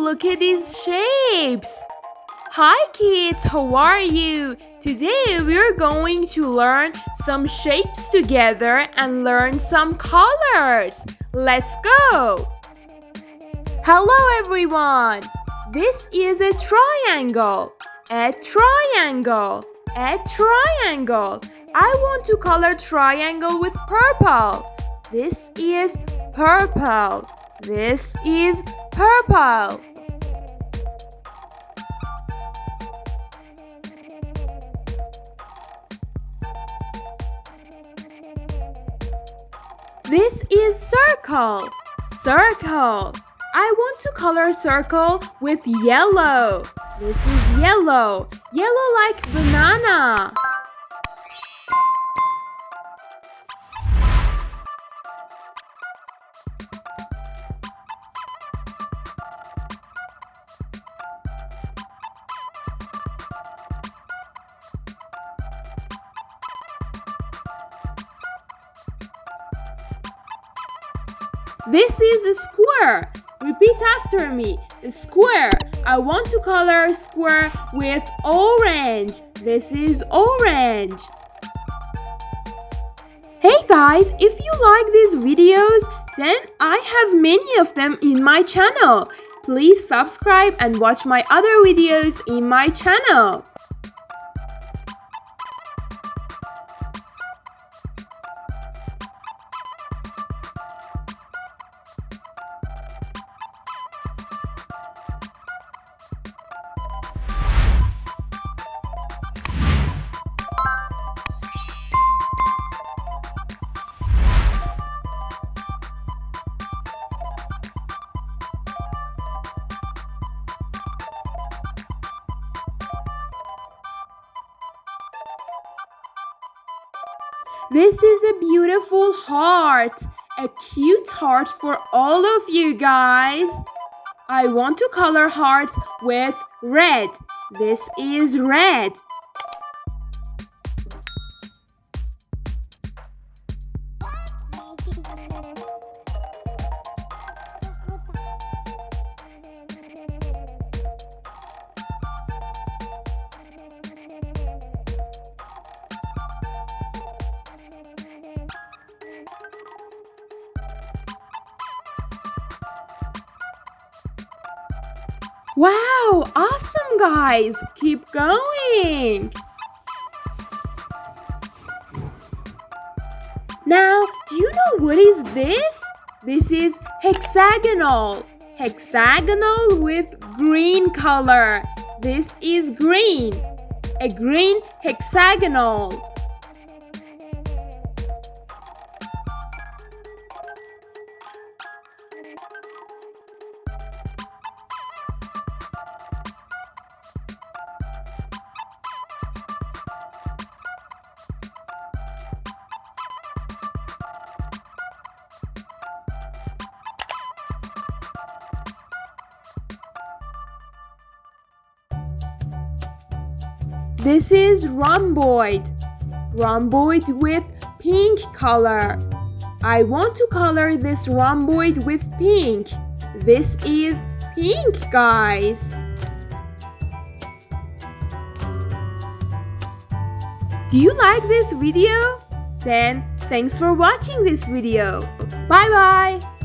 look at these shapes! Hi kids, how are you? Today we're going to learn some shapes together and learn some colors. Let's go! Hello everyone! This is a triangle. A triangle. A triangle. I want to color triangle with purple. This is purple. This is purple. This is circle. Circle. I want to color circle with yellow. This is yellow. Yellow like banana. This is a square. Repeat after me. A square. I want to color a square with orange. This is orange. Hey guys, if you like these videos, then I have many of them in my channel. Please subscribe and watch my other videos in my channel. This is a beautiful heart. A cute heart for all of you guys. I want to color hearts with red. This is red. Wow, awesome guys! Keep going! Now, do you know what is this? This is hexagonal. Hexagonal with green color. This is green. A green hexagonal. This is rhomboid. Rhomboid with pink color. I want to color this rhomboid with pink. This is pink, guys. Do you like this video? Then thanks for watching this video. Bye bye.